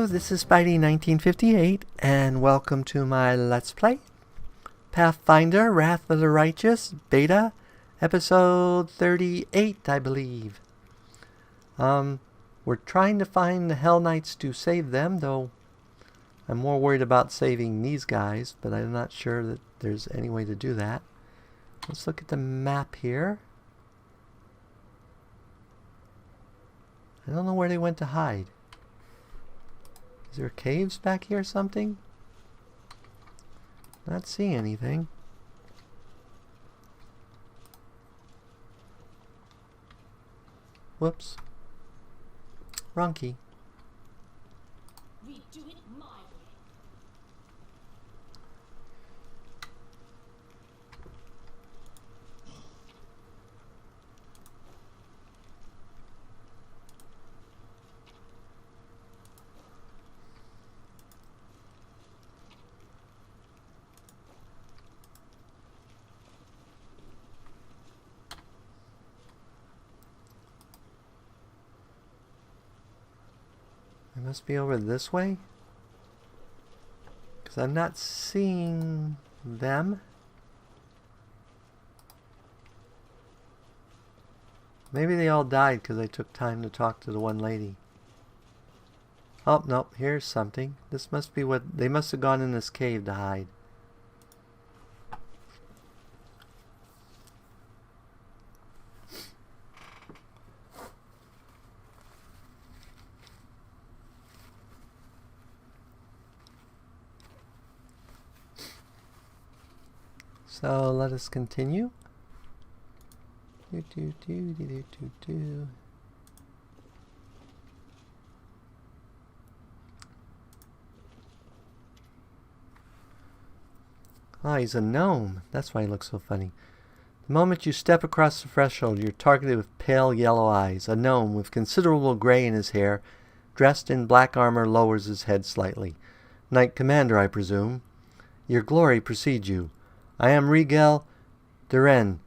this is Spidey1958, and welcome to my Let's Play. Pathfinder, Wrath of the Righteous, Beta, Episode 38, I believe. We're trying to find the Hell Knights to save them, though I'm more worried about saving these guys, but I'm not sure that there's any way to do that. Let's look at the map here. I don't know where they went to hide. Is there caves back here or something? Not seeing anything. Whoops. Wrong key. We do it my way. It must be over this way, because I'm not seeing them. Maybe they all died because I took time to talk to the one lady. Oh, no, here's something. This must be what... They must have gone in this cave to hide. So let us continue. Ah, he's a gnome. That's why he looks so funny. The moment you step across the threshold, you're targeted with pale yellow eyes. A gnome with considerable gray in his hair, dressed in black armor, lowers his head slightly. Knight Commander, I presume. Your glory precedes you. I am Rigel Duren,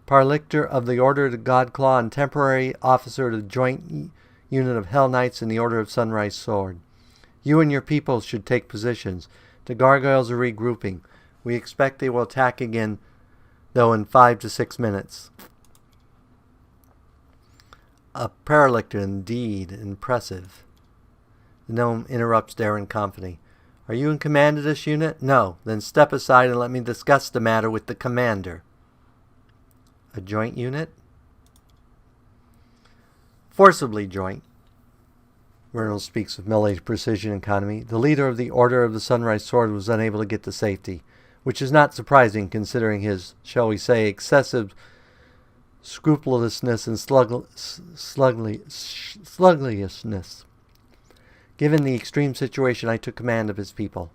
Parlictor of the Order of the Godclaw and temporary officer of the joint unit of Hell Knights in the Order of Sunrise Sword. You and your people should take positions. The gargoyles are regrouping. We expect they will attack again, though in 5 to 6 minutes. A Parlictor indeed. Impressive. The gnome interrupts Darren confidently. Are you in command of this unit? No. Then step aside and let me discuss the matter with the commander. A joint unit? Forcibly joint. Reynolds speaks with middle-aged precision and economy. The leader of the Order of the Sunrise Sword was unable to get to safety, which is not surprising considering his, shall we say, excessive scrupulousness and slugglishness. Given the extreme situation, I took command of his people.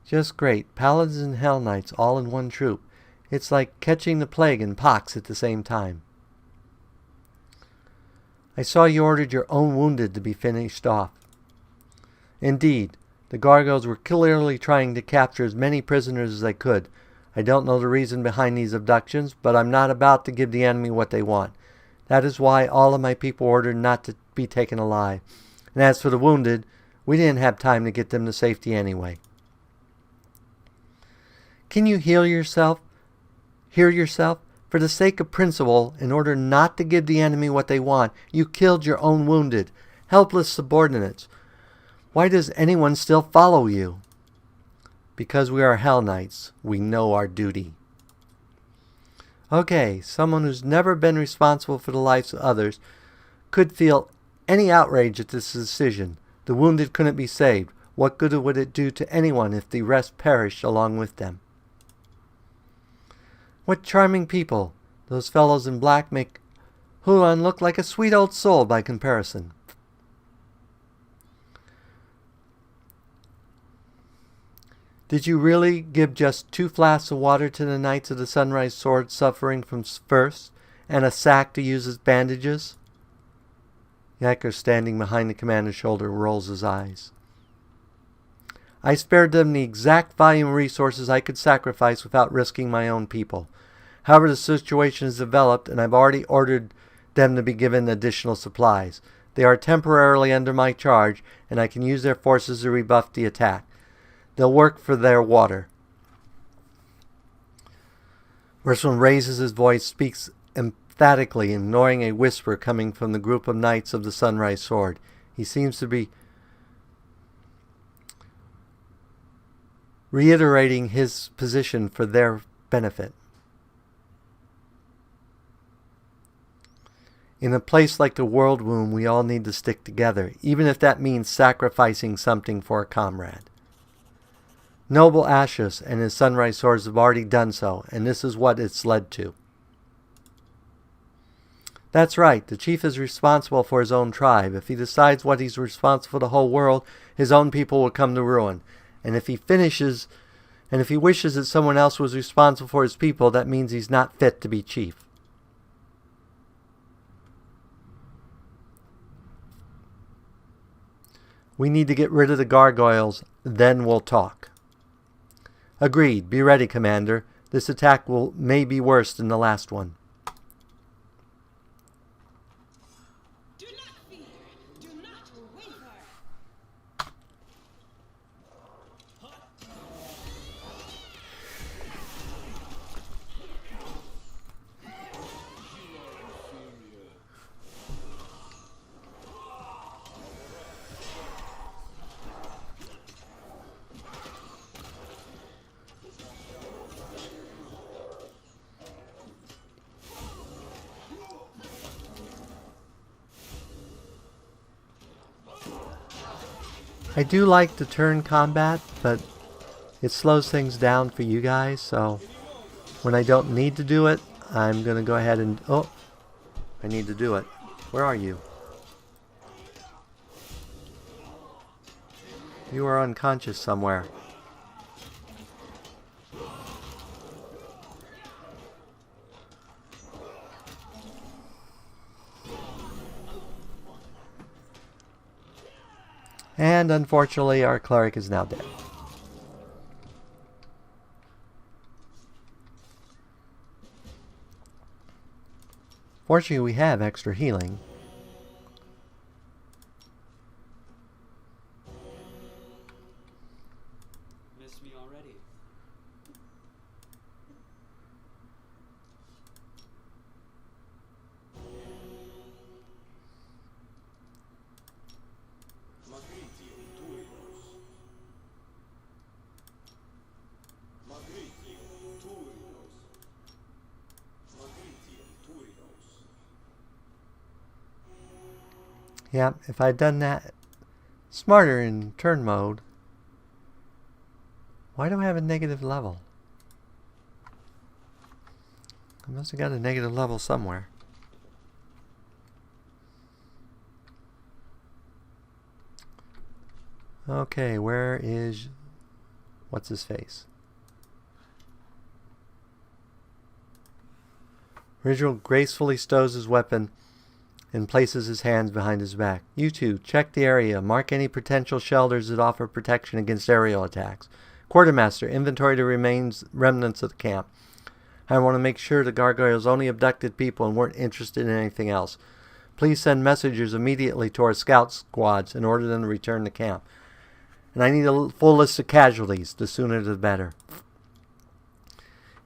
Just great. Paladins and Hell Knights all in one troop. It's like catching the plague and pox at the same time. I saw you ordered your own wounded to be finished off. Indeed, the gargoyles were clearly trying to capture as many prisoners as they could. I don't know the reason behind these abductions, but I'm not about to give the enemy what they want. That is why all of my people ordered not to be taken alive. And as for the wounded, we didn't have time to get them to safety anyway. Can you hear yourself? For the sake of principle, in order not to give the enemy what they want, you killed your own wounded, helpless subordinates. Why does anyone still follow you? Because we are Hell Knights. We know our duty. Okay, someone who's never been responsible for the lives of others could feel any outrage at this decision. The wounded couldn't be saved. What good would it do to anyone if the rest perished along with them? What charming people. Those fellows in black make Huan look like a sweet old soul by comparison. Did you really give just 2 flasks of water to the Knights of the Sunrise Sword suffering from thirst, and a sack to use as bandages? Yacker, standing behind the commander's shoulder, rolls his eyes. I spared them the exact volume of resources I could sacrifice without risking my own people. However, the situation has developed, and I've already ordered them to be given additional supplies. They are temporarily under my charge, and I can use their forces to rebuff the attack. They'll work for their water. Urswin raises his voice, speaks emphatically, ignoring a whisper coming from the group of knights of the Sunrise Sword. He seems to be reiterating his position for their benefit. In a place like the World Womb, we all need to stick together, even if that means sacrificing something for a comrade. Noble Ashius and his Sunrise Swords have already done so, and this is what it's led to. That's right, the chief is responsible for his own tribe. If he decides what he's responsible for the whole world, his own people will come to ruin. And if he wishes that someone else was responsible for his people, that means he's not fit to be chief. We need to get rid of the gargoyles, then we'll talk. Agreed. Be ready, Commander. This attack may be worse than the last one. Do not fear. Do not waver. I do like the turn combat, but it slows things down for you guys, so when I don't need to do it, I'm going to go ahead and... Oh, I need to do it. Where are you? You are unconscious somewhere. And unfortunately, our cleric is now dead. Fortunately, we have extra healing. Missed me already. Yeah, if I'd done that smarter in turn mode. Why do I have a negative level? I must have got a negative level somewhere. Okay, where is... what's his face? Rigel gracefully stows his weapon and places his hands behind his back. You two, check the area. Mark any potential shelters that offer protection against aerial attacks. Quartermaster, inventory the remnants of the camp. I want to make sure the gargoyles only abducted people and weren't interested in anything else. Please send messengers immediately to our scout squads and order them to return to camp. And I need a full list of casualties. The sooner the better.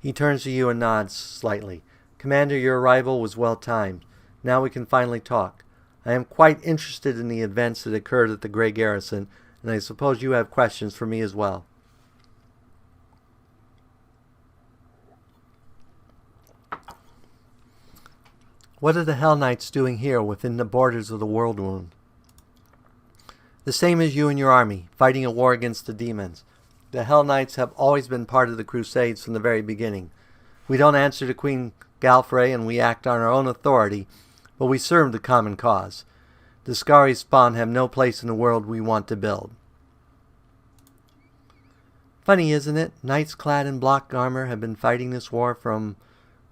He turns to you and nods slightly. Commander, your arrival was well timed. Now we can finally talk. I am quite interested in the events that occurred at the Grey Garrison, and I suppose you have questions for me as well. What are the Hell Knights doing here within the borders of the World Womb? The same as you and your army, fighting a war against the demons. The Hell Knights have always been part of the Crusades from the very beginning. We don't answer to Queen Galfrey, and we act on our own authority, but we serve the common cause. The Skari spawn have no place in the world we want to build. Funny, isn't it? Knights clad in block armor have been fighting this war from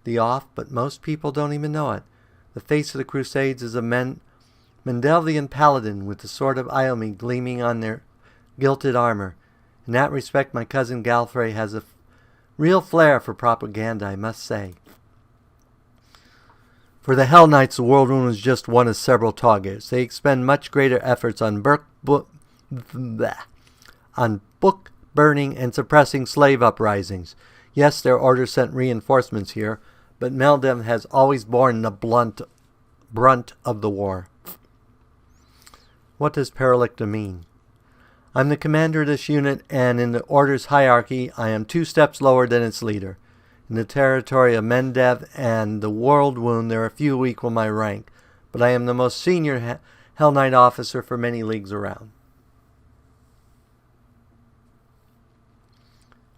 the off, but most people don't even know it. The face of the Crusades is a Mendelvian paladin with the sword of Iome gleaming on their gilded armor. In that respect, my cousin Galfrey has a real flair for propaganda, I must say. For the Hell Knights, the World Wound is just one of several targets. They expend much greater efforts on book burning and suppressing slave uprisings. Yes, their order sent reinforcements here, but Meldev has always borne the brunt of the war. What does Paralicta mean? I'm the commander of this unit, and in the order's hierarchy, I am 2 steps lower than its leader. In the territory of Mendev and the World Wound, there are few who equal my rank, but I am the most senior Hell Knight officer for many leagues around.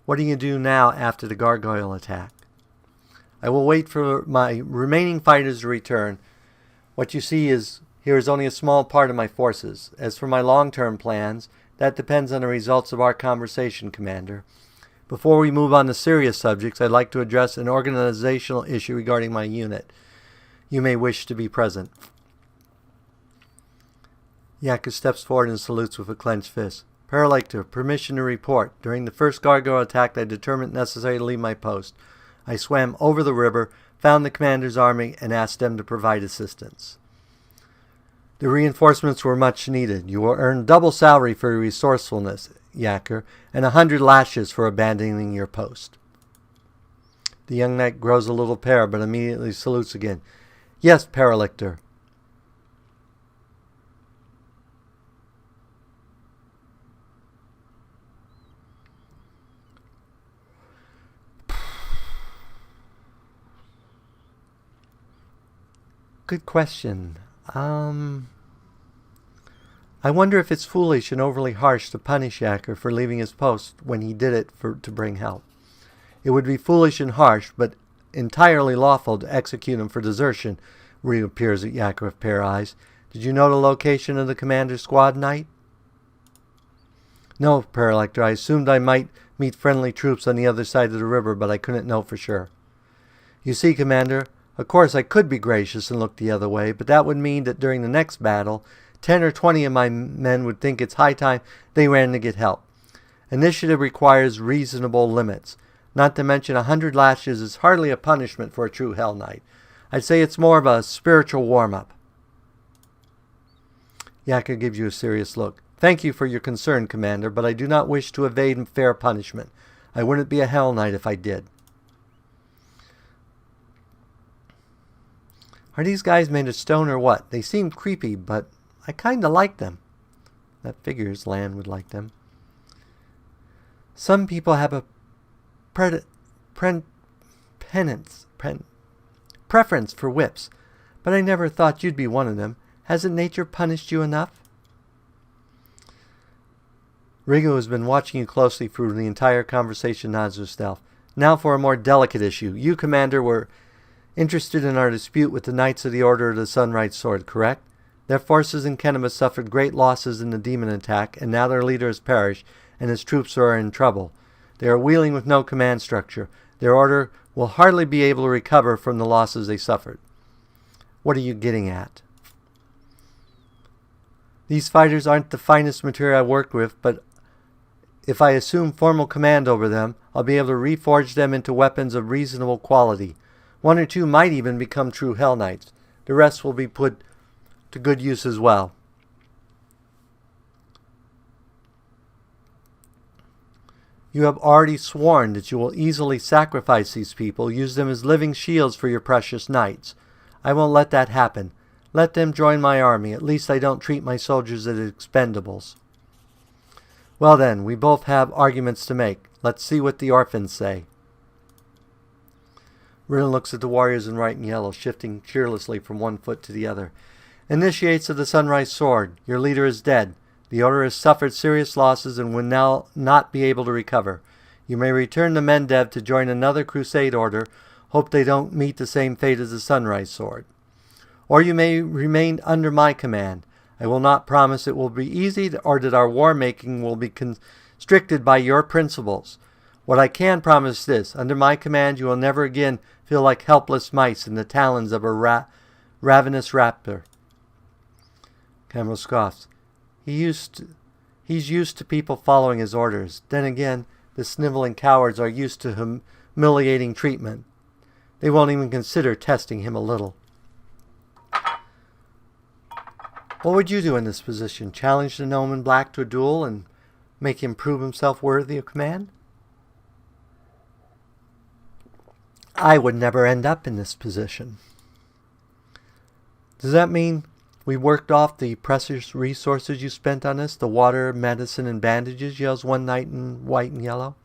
What do you do now after the gargoyle attack? I will wait for my remaining fighters to return. What you see here is only a small part of my forces. As for my long-term plans, that depends on the results of our conversation, Commander. Before we move on to serious subjects, I'd like to address an organizational issue regarding my unit. You may wish to be present. Yaka steps forward and salutes with a clenched fist. Paralictor, permission to report. During the first gargoyle attack, I determined it necessary to leave my post. I swam over the river, found the commander's army, and asked them to provide assistance. The reinforcements were much needed. You will earn double salary for your resourcefulness, Yacker, and 100 lashes for abandoning your post. The young knight grows a little pale, but immediately salutes again. Yes, Paralictor. Good question. I wonder if it's foolish and overly harsh to punish Yacker for leaving his post when he did it to bring help. It would be foolish and harsh, but entirely lawful to execute him for desertion, reappears at Yacker with pair eyes. Did you know the location of the commander's squad, knight? No, Paralictor. I assumed I might meet friendly troops on the other side of the river, but I couldn't know for sure. You see, Commander, of course I could be gracious and look the other way, but that would mean that during the next battle, 10 or 20 of my men would think it's high time they ran to get help. Initiative requires reasonable limits. Not to mention 100 lashes is hardly a punishment for a true Hell Knight. I'd say it's more of a spiritual warm-up. Yacker gives you a serious look. Thank you for your concern, Commander, but I do not wish to evade fair punishment. I wouldn't be a Hell Knight if I did. Are these guys made of stone or what? They seem creepy, but I kind of like them. That figures Lan would like them. Some people have a preference for whips, but I never thought you'd be one of them. Hasn't nature punished you enough? Rigo has been watching you closely through the entire conversation, nods with stealth. Now for a more delicate issue. You, Commander, were interested in our dispute with the Knights of the Order of the Sunrise Sword, correct? Their forces in Kenema suffered great losses in the demon attack, and now their leader has perished, and his troops are in trouble. They are wheeling with no command structure. Their order will hardly be able to recover from the losses they suffered. What are you getting at? These fighters aren't the finest material I worked with, but if I assume formal command over them, I'll be able to reforge them into weapons of reasonable quality. 1 or 2 might even become true Hell Knights. The rest will be put to good use as well. You have already sworn that you will easily sacrifice these people, use them as living shields for your precious knights. I won't let that happen. Let them join my army. At least I don't treat my soldiers as expendables. Well then, we both have arguments to make. Let's see what the orphans say. Rin looks at the warriors in white and yellow, shifting cheerlessly from one foot to the other. Initiates of the Sunrise Sword, your leader is dead. The order has suffered serious losses and will now not be able to recover. You may return to Mendev to join another crusade order. Hope they don't meet the same fate as the Sunrise Sword. Or you may remain under my command. I will not promise it will be easy or that our war-making will be constricted by your principles. What I can promise this, under my command you will never again feel like helpless mice in the talons of a ravenous raptor. Camel scoffs. He's used to people following his orders. Then again, the sniveling cowards are used to humiliating treatment. They won't even consider testing him a little. What would you do in this position? Challenge the gnome in black to a duel and make him prove himself worthy of command? I would never end up in this position. Does that mean we worked off the precious resources you spent on us? The water, medicine, and bandages, yells one knight in white and yellow.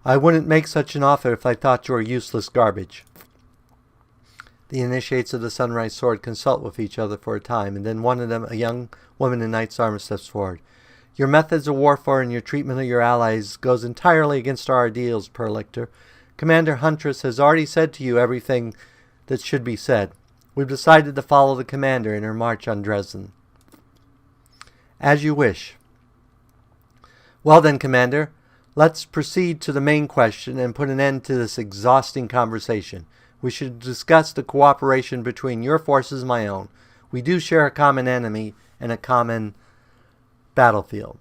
I wouldn't make such an offer if I thought you were useless garbage. The initiates of the Sunrise Sword consult with each other for a time, and then one of them, a young woman in knight's armor, steps forward. Your methods of warfare and your treatment of your allies goes entirely against our ideals, Perlictor. Commander Huntress has already said to you everything that should be said. We've decided to follow the commander in her march on Dresden. As you wish. Well then, Commander, let's proceed to the main question and put an end to this exhausting conversation. We should discuss the cooperation between your forces and my own. We do share a common enemy and a common battlefield.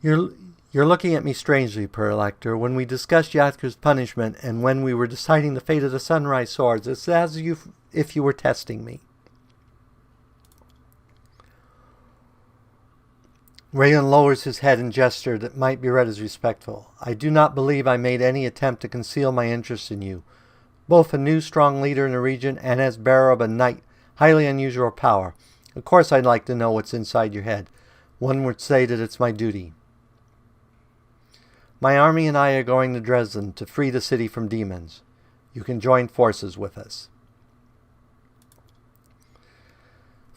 You're looking at me strangely, Perlector. When we discussed Yathar's punishment and when we were deciding the fate of the Sunrise Swords, it's as if you were testing me. Raylan lowers his head in gesture that might be read as respectful. I do not believe I made any attempt to conceal my interest in you. Both a new strong leader in the region and as bearer of a knight, highly unusual power. Of course I'd like to know what's inside your head. One would say that it's my duty. My army and I are going to Dresden to free the city from demons. You can join forces with us.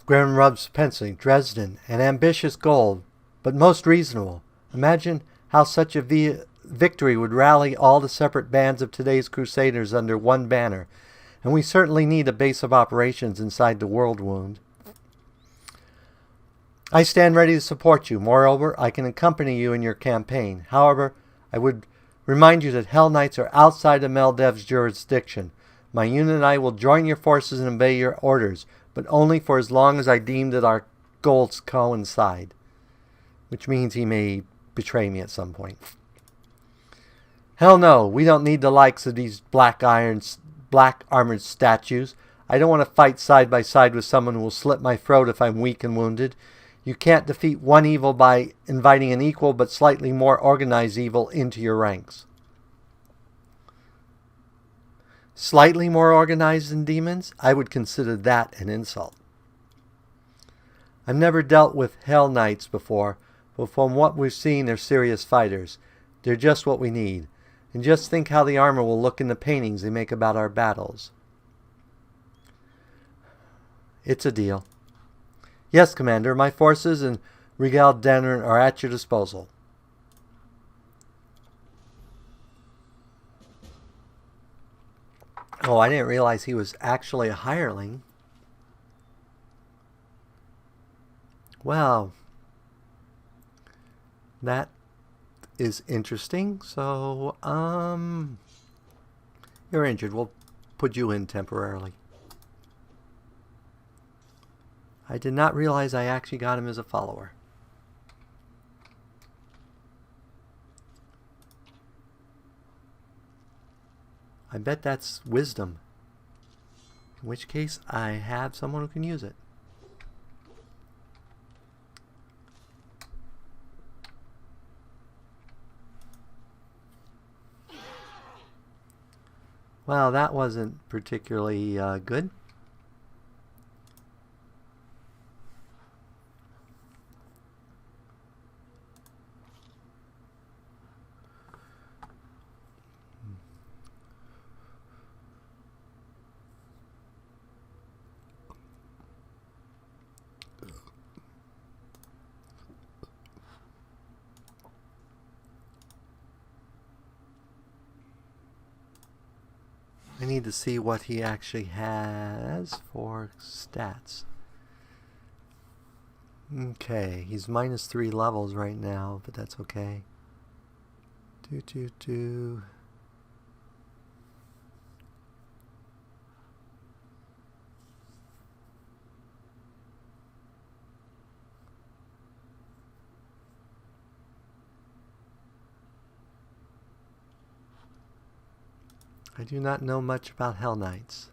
Grim rubs pencil. Dresden, an ambitious goal, but most reasonable. Imagine how such a victory would rally all the separate bands of today's crusaders under one banner, and we certainly need a base of operations inside the World Wound. I stand ready to support you. Moreover, I can accompany you in your campaign. However, I would remind you that Hell Knights are outside of Meldev's jurisdiction. My unit and I will join your forces and obey your orders, but only for as long as I deem that our goals coincide. Which means he may betray me at some point. Hell no, we don't need the likes of these black armored statues. I don't want to fight side by side with someone who will slit my throat if I'm weak and wounded. You can't defeat one evil by inviting an equal but slightly more organized evil into your ranks. Slightly more organized than demons? I would consider that an insult. I've never dealt with Hell Knights before, but from what we've seen, they're serious fighters. They're just what we need. And just think how the armor will look in the paintings they make about our battles. It's a deal. Yes, Commander, my forces and Regal Denner are at your disposal. Oh, I didn't realize he was actually a hireling. Well, that is interesting. So, you're injured. We'll put you in temporarily. I did not realize I actually got him as a follower. I bet that's wisdom. In which case, I have someone who can use it. Well, that wasn't particularly good. I need to see what he actually has for stats. Okay, he's minus 3 levels right now, but that's okay. Do. I do not know much about Hell Knights.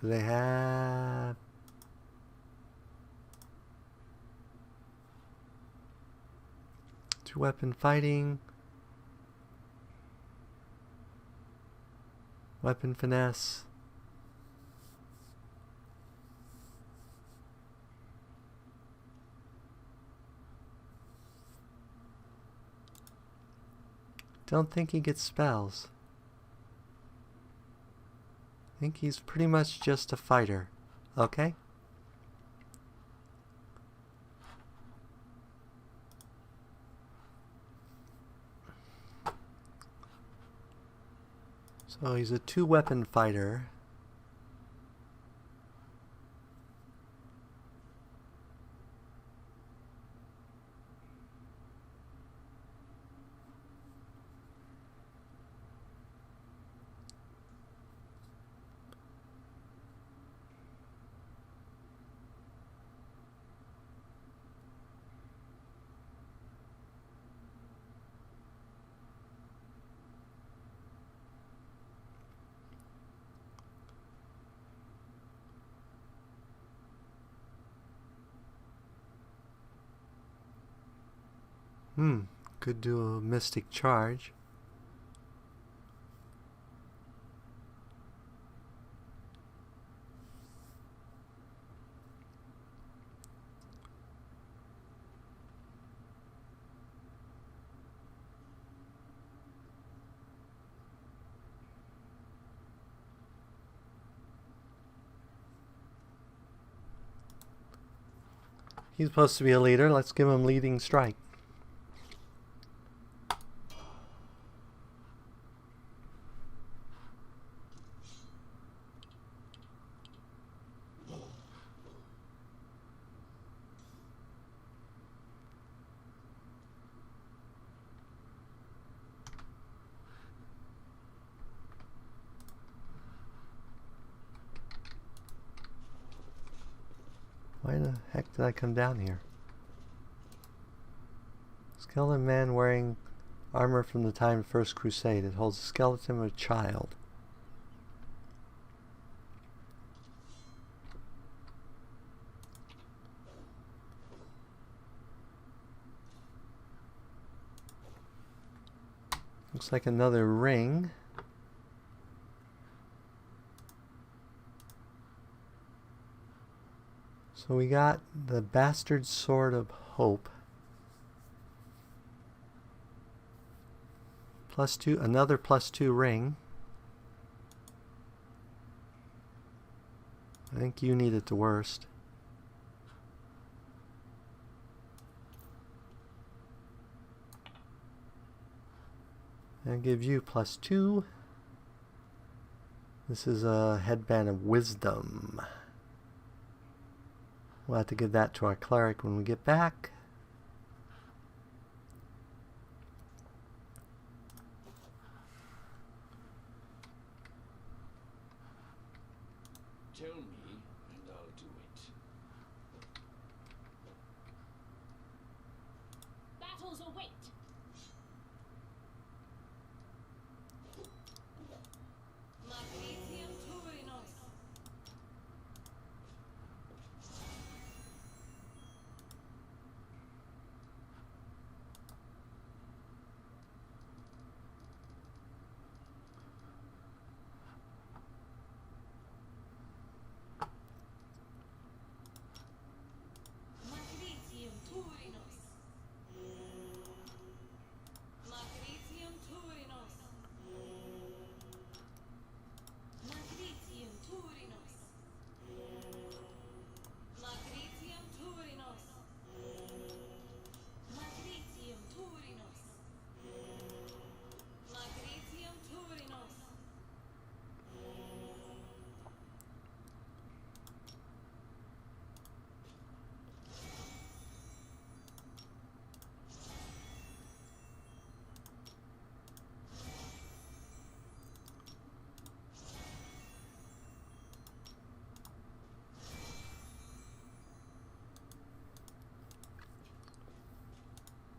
Do they have... two-weapon fighting? Weapon finesse? Don't think he gets spells. I think he's pretty much just a fighter. Okay? So he's a two-weapon fighter. Could do a mystic charge. He's supposed to be a leader. Let's give him leading strike. Why the heck did I come down here? Skeleton man wearing armor from the time of the First Crusade. It holds the skeleton of a child. Looks like another ring. So we got the Bastard Sword of Hope. +2, another +2 ring. I think you need it the worst. And give you +2. This is a headband of wisdom. We'll have to give that to our cleric when we get back. Tell me, and I'll do it. Battles await. Magnesium Turinos. Magnesium Turinos. Magnesium Turinos. Magnesium Turinos. Magnesium Turinos. Magnesium Turinos. Magnesium Turinos.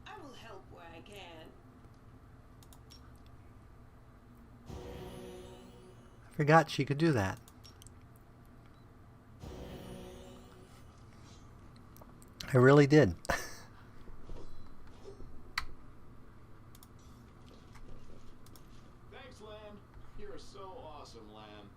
I will help where I can. forgot she could do that. I really did. Thanks, Lamb. You're so awesome, Lamb.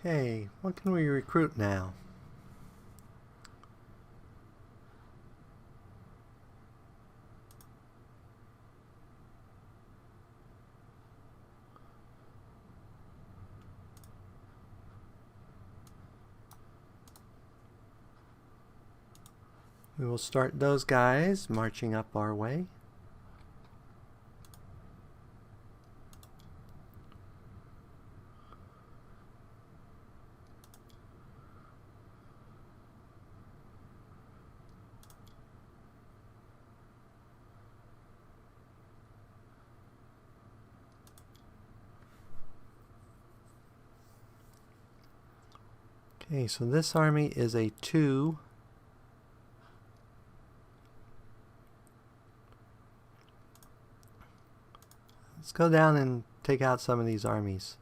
Okay, what can we recruit now? We will start those guys marching up our way. Okay, so this army is a 2. Let's go down and take out some of these armies.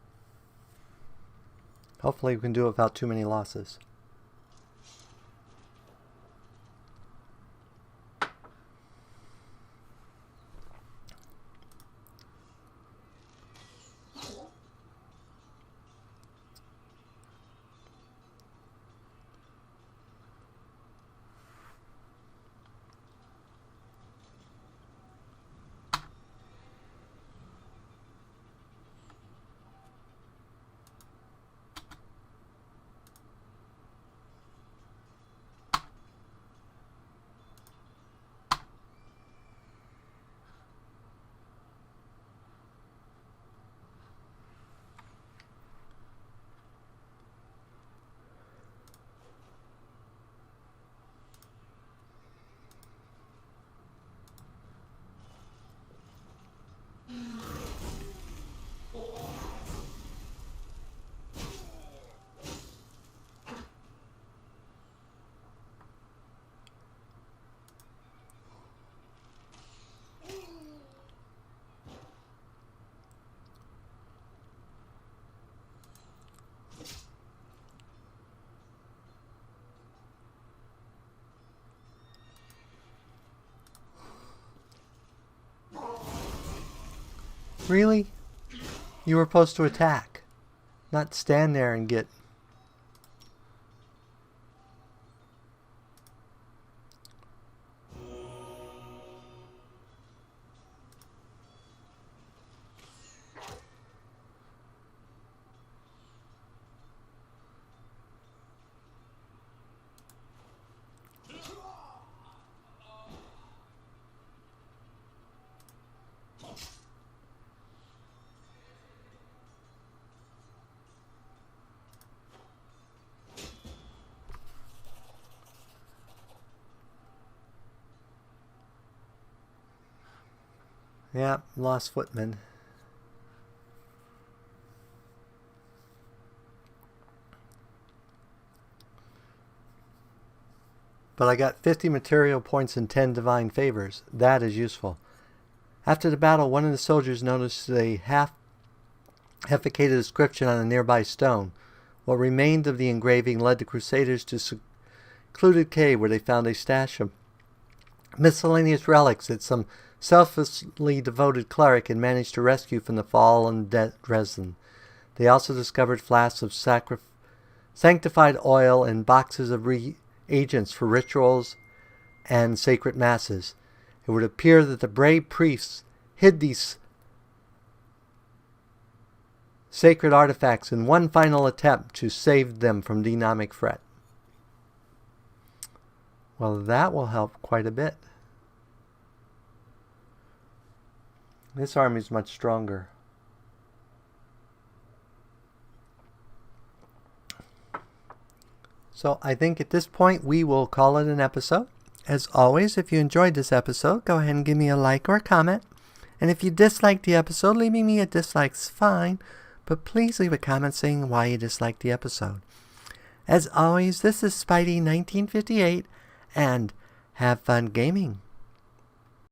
Hopefully we can do it without too many losses. Really? You were supposed to attack, not stand there and get... Yeah, lost footmen. But I got 50 material points and 10 divine favors. That is useful. After the battle, one of the soldiers noticed a half-efficated inscription on a nearby stone. What remained of the engraving led the Crusaders to a secluded cave where they found a stash of miscellaneous relics that some selflessly devoted cleric had managed to rescue from the fallen Dresden. They also discovered flasks of sanctified oil and boxes of reagents for rituals and sacred masses. It would appear that the brave priests hid these sacred artifacts in one final attempt to save them from demonic threat. Well, that will help quite a bit. This army is much stronger. So I think at this point we will call it an episode. As always, if you enjoyed this episode, go ahead and give me a like or a comment. And if you disliked the episode, leaving me a dislike's fine, but please leave a comment saying why you disliked the episode. As always, this is Spidey 1958, and have fun gaming.